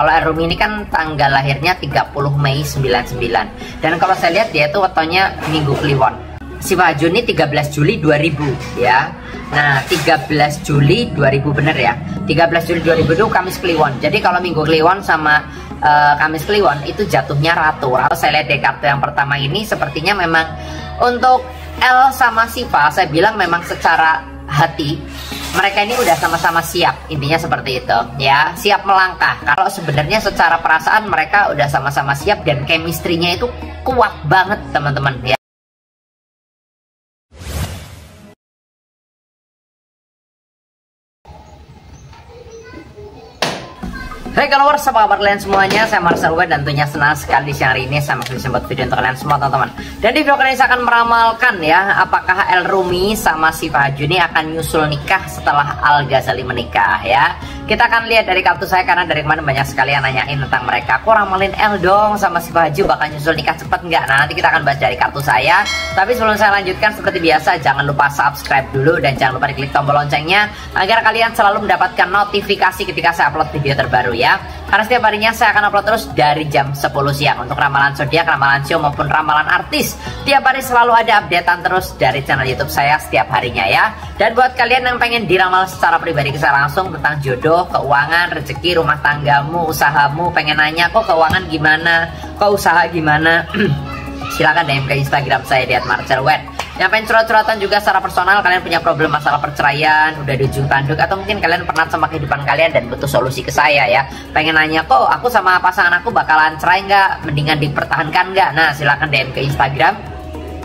Kalau Elrumi ini kan tanggal lahirnya 30 Mei 99. Dan kalau saya lihat dia itu wetonnya Minggu Kliwon. Si Fahaju ini 13 Juli 2000 ya. Nah 13 Juli 2000 bener ya. 13 Juli 2000 itu Kamis Kliwon. Jadi kalau Minggu Kliwon sama Kamis Kliwon itu jatuhnya Ratu. Kalau saya lihat di kartu yang pertama ini sepertinya memang untuk El sama Siva, saya bilang memang secara hati mereka ini udah sama-sama siap, intinya seperti itu ya, siap melangkah. Kalau sebenarnya secara perasaan mereka udah sama-sama siap dan chemistry-nya itu kuat banget teman-teman ya. Hai followers, apa kabar kalian semuanya? Saya Marcel W dan tentunya senang sekali di siang hari ini saya masih sempat video untuk kalian semua teman-teman. Dan di video kali ini saya akan meramalkan ya, apakah Elrumi sama si Fahaju ini akan nyusul nikah setelah Al Ghazali menikah ya. Kita akan lihat dari kartu saya karena dari kemarin banyak sekali yang nanyain tentang mereka. Kok ramalin El dong sama si Fahaju bakal nyusul nikah cepet nggak? Nah nanti kita akan bahas dari kartu saya. Tapi sebelum saya lanjutkan seperti biasa jangan lupa subscribe dulu dan jangan lupa diklik tombol loncengnya agar kalian selalu mendapatkan notifikasi ketika saya upload video terbaru ya. Karena setiap harinya saya akan upload terus dari jam 10 siang untuk ramalan zodiak, ramalan show maupun ramalan artis. Tiap hari selalu ada updatean terus dari channel YouTube saya setiap harinya ya. Dan buat kalian yang pengen diramal secara pribadi ke saya langsung tentang jodoh, keuangan, rezeki, rumah tanggamu, usahamu, pengen nanya kok keuangan gimana, kok usaha gimana, silakan DM ke Instagram saya di @marcelwet. Yang pengen curhat-curhatan juga secara personal, kalian punya problem masalah perceraian, udah di ujung tanduk, atau mungkin kalian pernah sama kehidupan kalian dan butuh solusi ke saya ya. Pengen nanya kok aku sama pasangan aku bakalan cerai nggak, mendingan dipertahankan nggak? Nah silakan DM ke Instagram,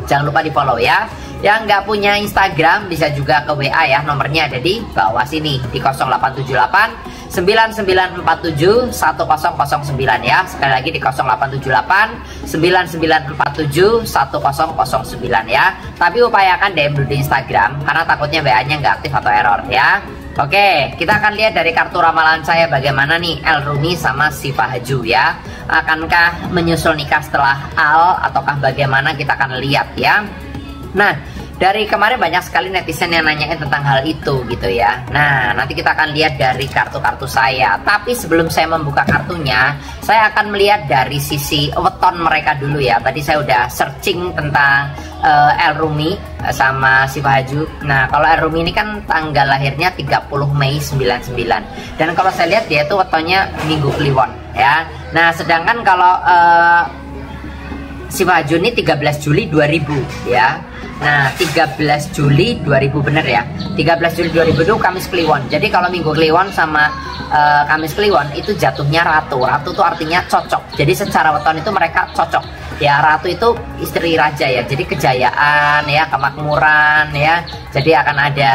jangan lupa di follow ya. Yang nggak punya Instagram bisa juga ke WA ya, nomornya ada di bawah sini di 0878 9947 1009 ya. Sekali lagi di 0878 9947 1009 ya. Tapi upayakan DM dulu di Instagram karena takutnya WA-nya nggak aktif atau error ya. Oke, kita akan lihat dari kartu ramalan saya bagaimana nih Elrumi sama si Fahaju ya. Akankah menyusul nikah setelah Al ataukah bagaimana, kita akan lihat ya. Nah, dari kemarin banyak sekali netizen yang nanyain tentang hal itu gitu ya. Nah, nanti kita akan lihat dari kartu-kartu saya. Tapi sebelum saya membuka kartunya, saya akan melihat dari sisi weton mereka dulu ya. Tadi saya udah searching tentang Elrumi sama si Fahaju. Nah, kalau Elrumi ini kan tanggal lahirnya 30 Mei 99. Dan kalau saya lihat dia itu wetonnya Minggu Kliwon ya. Nah, sedangkan kalau si Fahaju ini 13 Juli 2000 ya. Nah 13 Juli 2000 bener ya. 13 Juli 2000 itu Kamis Kliwon. Jadi kalau Minggu Kliwon sama Kamis Kliwon itu jatuhnya Ratu. Ratu itu artinya cocok. Jadi secara weton itu mereka cocok ya. Ratu itu istri raja ya. Jadi kejayaan ya, kemakmuran ya. Jadi akan ada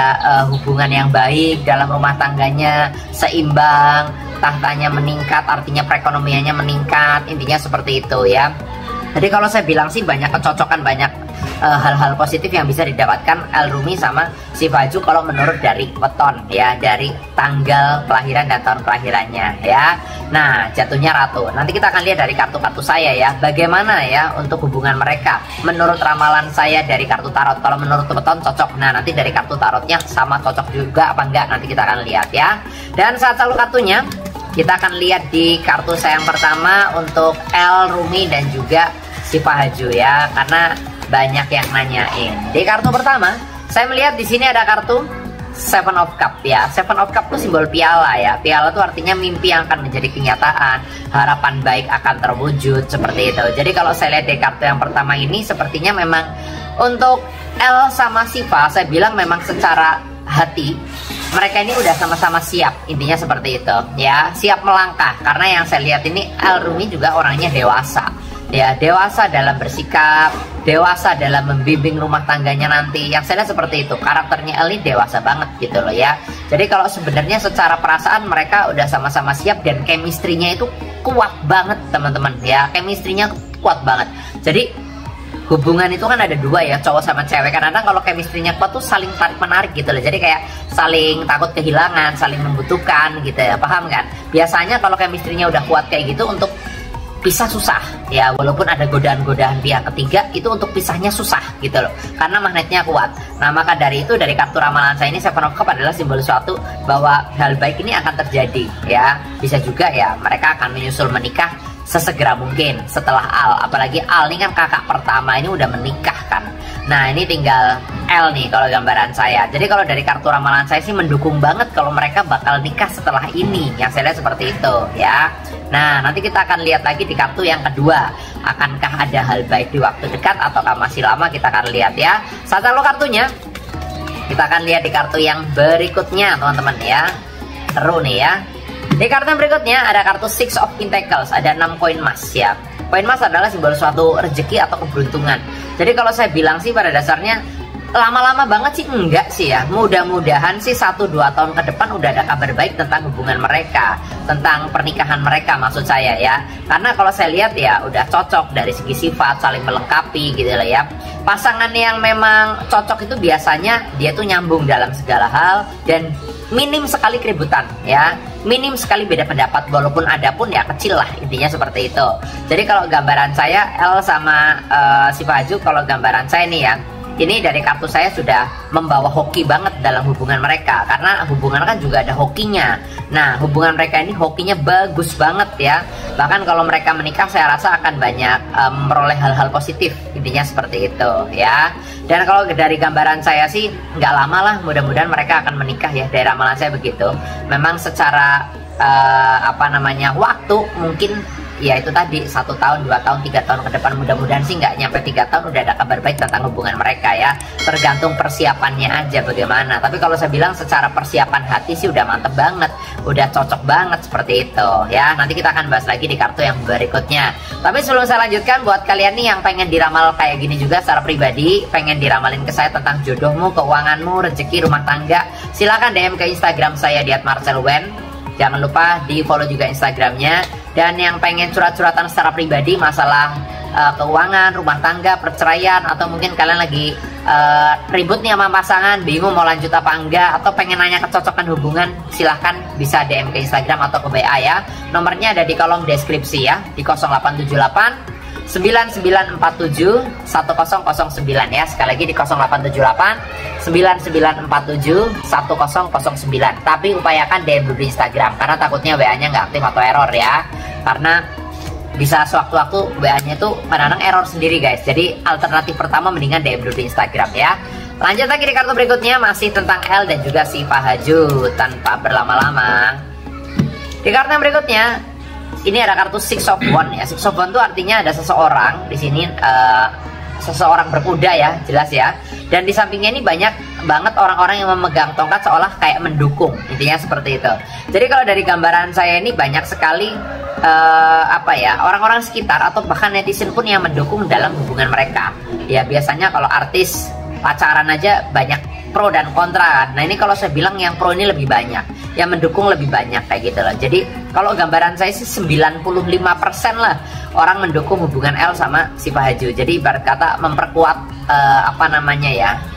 hubungan yang baik dalam rumah tangganya, seimbang, tahtanya meningkat, artinya perekonomiannya meningkat. Intinya seperti itu ya. Jadi kalau saya bilang sih banyak kecocokan, banyak hal-hal positif yang bisa didapatkan Elrumi sama si Fahaju kalau menurut dari weton ya, dari tanggal kelahiran dan tahun kelahirannya ya. Nah jatuhnya Ratu. Nanti kita akan lihat dari kartu-kartu saya ya, bagaimana ya untuk hubungan mereka menurut ramalan saya dari kartu tarot. Kalau menurut weton cocok, nah nanti dari kartu tarotnya sama cocok juga apa enggak, nanti kita akan lihat ya. Dan saat selalu kartunya kita akan lihat di kartu saya yang pertama untuk Elrumi dan juga si Fahaju ya, karena banyak yang nanyain. Di kartu pertama, saya melihat di sini ada kartu Seven of Cup ya. Seven of Cup itu simbol piala ya. Piala itu artinya mimpi yang akan menjadi kenyataan, harapan baik akan terwujud seperti itu. Jadi kalau saya lihat di kartu yang pertama ini sepertinya memang untuk El sama Siva, saya bilang memang secara hati mereka ini udah sama-sama siap, intinya seperti itu ya, siap melangkah. Karena yang saya lihat ini Elrumi juga orangnya dewasa ya, dewasa dalam bersikap, dewasa dalam membimbing rumah tangganya nanti. Yang saya lihat seperti itu, karakternya El ini dewasa banget gitu loh ya. Jadi kalau sebenarnya secara perasaan mereka udah sama-sama siap dan chemistry-nya itu kuat banget teman-teman ya, chemistry-nya kuat banget. Jadi hubungan itu kan ada dua ya, cowok sama cewek. Kadang-kadang kalau chemistry-nya kuat tuh saling tarik menarik gitu loh. Jadi kayak saling takut kehilangan, saling membutuhkan gitu ya, paham kan? Biasanya kalau chemistry-nya udah kuat kayak gitu, untuk pisah susah ya, walaupun ada godaan-godaan pihak ketiga, itu untuk pisahnya susah gitu loh, karena magnetnya kuat. Nah maka dari itu, dari kartu ramalan saya ini, Seven of Cups adalah simbol suatu bahwa hal baik ini akan terjadi ya. Bisa juga ya mereka akan menyusul menikah sesegera mungkin setelah Al, apalagi Al ini kan kakak pertama, ini udah menikah kan. Nah ini tinggal L nih kalau gambaran saya. Jadi kalau dari kartu ramalan saya sih mendukung banget kalau mereka bakal nikah setelah ini, yang saya lihat seperti itu ya. Nah nanti kita akan lihat lagi di kartu yang kedua, akankah ada hal baik di waktu dekat ataukah masih lama, kita akan lihat ya. Saat lo kartunya, kita akan lihat di kartu yang berikutnya teman-teman ya. Seru nih ya. Di kartu yang berikutnya ada kartu Six of Pentacles, ada 6 koin emas ya. Koin emas adalah simbol suatu rezeki atau keberuntungan. Jadi kalau saya bilang sih pada dasarnya lama-lama banget sih enggak sih ya. Mudah-mudahan sih 1-2 tahun ke depan udah ada kabar baik tentang hubungan mereka, tentang pernikahan mereka maksud saya ya. Karena kalau saya lihat ya udah cocok dari segi sifat, saling melengkapi gitu lah ya. Pasangan yang memang cocok itu biasanya dia tuh nyambung dalam segala hal dan minim sekali keributan ya, minim sekali beda pendapat, walaupun ada pun ya kecil lah, intinya seperti itu. Jadi kalau gambaran saya L sama si Faju, kalau gambaran saya nih ya, ini dari kartu saya sudah membawa hoki banget dalam hubungan mereka, karena hubungan kan juga ada hokinya. Nah hubungan mereka ini hokinya bagus banget ya. Bahkan kalau mereka menikah saya rasa akan banyak memperoleh hal-hal positif, intinya seperti itu ya. Dan kalau dari gambaran saya sih nggak lama lah, mudah-mudahan mereka akan menikah ya, dari ramalan saya begitu. Memang secara waktu mungkin ya itu tadi 1 tahun, 2 tahun, 3 tahun ke depan, mudah-mudahan sih nggak nyampe 3 tahun udah ada kabar baik tentang hubungan mereka ya. Tergantung persiapannya aja bagaimana. Tapi kalau saya bilang secara persiapan hati sih udah mantep banget, udah cocok banget seperti itu ya. Nanti kita akan bahas lagi di kartu yang berikutnya. Tapi sebelum saya lanjutkan, buat kalian nih yang pengen diramal kayak gini juga secara pribadi, pengen diramalin ke saya tentang jodohmu, keuanganmu, rezeki, rumah tangga, silakan DM ke Instagram saya di @marcelwen. Jangan lupa di follow juga Instagramnya. Dan yang pengen curhat-curhatan secara pribadi masalah keuangan, rumah tangga, perceraian, atau mungkin kalian lagi ribut nih sama pasangan, bingung mau lanjut apa enggak, atau pengen nanya kecocokan hubungan, silahkan bisa DM ke Instagram atau ke WA ya. Nomornya ada di kolom deskripsi ya, di 0878 9947 1009 ya. Sekali lagi di 0878 9947 1009. Tapi upayakan DM dulu di Instagram, karena takutnya WA-nya nggak aktif atau error ya. Karena bisa sewaktu-waktu WA-nya itu kadang-kadang error sendiri guys. Jadi alternatif pertama mendingan DM dulu di Instagram ya. Lanjut lagi di kartu berikutnya, masih tentang L dan juga si Fahaju. Tanpa berlama-lama, di kartu yang berikutnya ini ada kartu Six of Wands ya. Six of Wands itu artinya ada seseorang di sini, seseorang berkuda ya, jelas ya. Dan di sampingnya ini banyak banget orang-orang yang memegang tongkat seolah kayak mendukung, intinya seperti itu. Jadi kalau dari gambaran saya ini banyak sekali orang-orang sekitar atau bahkan netizen pun yang mendukung dalam hubungan mereka. Ya biasanya kalau artis pacaran aja banyak pro dan kontra. Nah ini kalau saya bilang yang pro ini lebih banyak, yang mendukung lebih banyak kayak gitu loh. Jadi kalau gambaran saya sih 95% lah orang mendukung hubungan L sama si Fahaju. Jadi ibarat kata memperkuat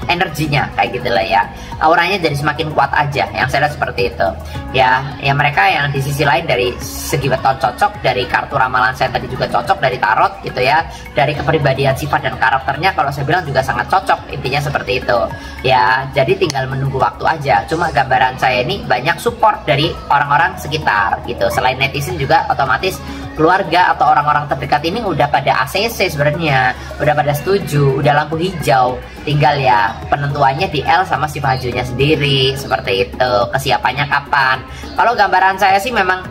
energinya kayak gitu lah ya. Auranya jadi semakin kuat aja, yang saya lihat seperti itu. Ya mereka yang di sisi lain dari segi beton cocok, dari kartu ramalan saya tadi juga cocok, dari tarot gitu ya. Dari kepribadian sifat dan karakternya kalau saya bilang juga sangat cocok, intinya seperti itu. Ya, jadi tinggal menunggu waktu aja. Cuma gambaran saya ini banyak support dari orang-orang sekitar gitu. Selain netizen juga otomatis keluarga atau orang-orang terdekat ini udah pada ACC sebenarnya, udah pada setuju, udah lampu hijau. Tinggal ya penentuannya di L sama si Fajunya sendiri, seperti itu. Kesiapannya kapan? Kalau gambaran saya sih memang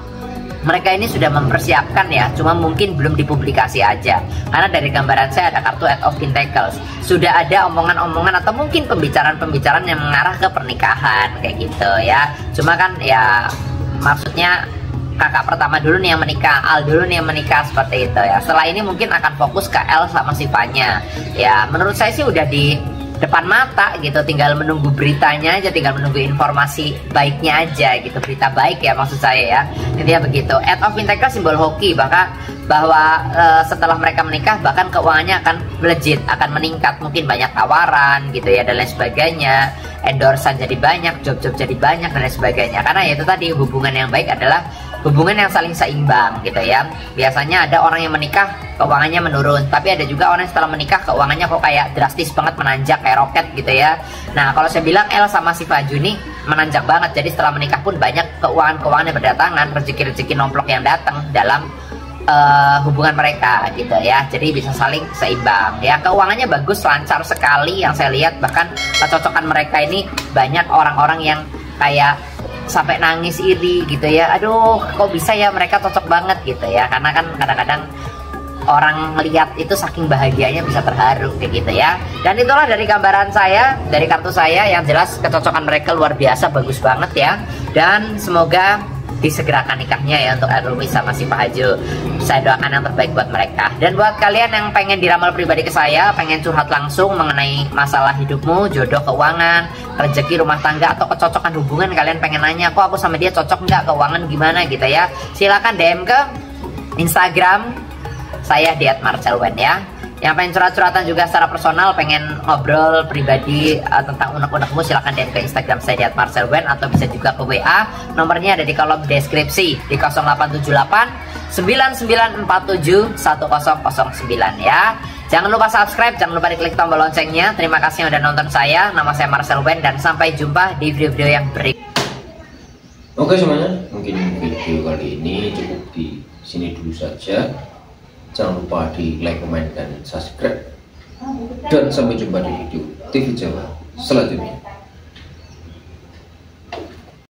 mereka ini sudah mempersiapkan ya, cuma mungkin belum dipublikasi aja. Karena dari gambaran saya ada kartu Eight of Pentacles. Sudah ada omongan-omongan atau mungkin pembicaraan-pembicaraan yang mengarah ke pernikahan kayak gitu ya. Cuma kan ya maksudnya kakak pertama dulu nih yang menikah, Al dulu nih yang menikah, seperti itu ya. Setelah ini mungkin akan fokus ke L sama Sifanya. Ya menurut saya sih udah di depan mata gitu, tinggal menunggu beritanya aja, tinggal menunggu informasi baiknya aja gitu, berita baik ya maksud saya ya, intinya begitu. Eight of Pentacles simbol hoki, bahwa setelah mereka menikah bahkan keuangannya akan melejit, akan meningkat, mungkin banyak tawaran gitu ya dan lain sebagainya, endorsean jadi banyak, job-job jadi banyak dan lain sebagainya. Karena ya itu tadi, hubungan yang baik adalah hubungan yang saling seimbang gitu ya. Biasanya ada orang yang menikah keuangannya menurun, tapi ada juga orang yang setelah menikah keuangannya kok kayak drastis banget menanjak kayak roket gitu ya. Nah kalau saya bilang El sama si Faju nih menanjak banget, jadi setelah menikah pun banyak keuangan yang berdatangan, rezeki-rezeki nomplok yang datang dalam hubungan mereka gitu ya. Jadi bisa saling seimbang ya. Keuangannya bagus, lancar sekali yang saya lihat. Bahkan kecocokan mereka ini banyak orang-orang yang kayak sampai nangis iri gitu ya. Aduh kok bisa ya mereka cocok banget gitu ya. Karena kan kadang-kadang orang melihat itu saking bahagianya bisa terharu kayak gitu ya. Dan itulah dari gambaran saya, dari kartu saya, yang jelas kecocokan mereka luar biasa, bagus banget ya. Dan semoga disegerakan nikahnya ya untuk Elrumi sama si Pak Hajo. Saya doakan yang terbaik buat mereka. Dan buat kalian yang pengen diramal pribadi ke saya, pengen curhat langsung mengenai masalah hidupmu, jodoh, keuangan, rezeki, rumah tangga, atau kecocokan hubungan, kalian pengen nanya, kok aku sama dia cocok nggak, keuangan gimana gitu ya, silakan DM ke Instagram saya di @marcelwen ya. Yang pengen curhat-curhatan juga secara personal, pengen ngobrol pribadi tentang unek-unekmu, silahkan DM ke Instagram saya di @marcelwen, atau bisa juga ke WA. Nomornya ada di kolom deskripsi di 0878 9947 1009 ya. Jangan lupa subscribe, jangan lupa diklik tombol loncengnya. Terima kasih yang udah nonton saya. Nama saya Marcelwen dan sampai jumpa di video-video yang berikut. Oke semuanya, mungkin video kali ini cukup di sini dulu saja. Jangan lupa di like, comment, dan subscribe. Dan sampai jumpa di video TV Jawa selanjutnya.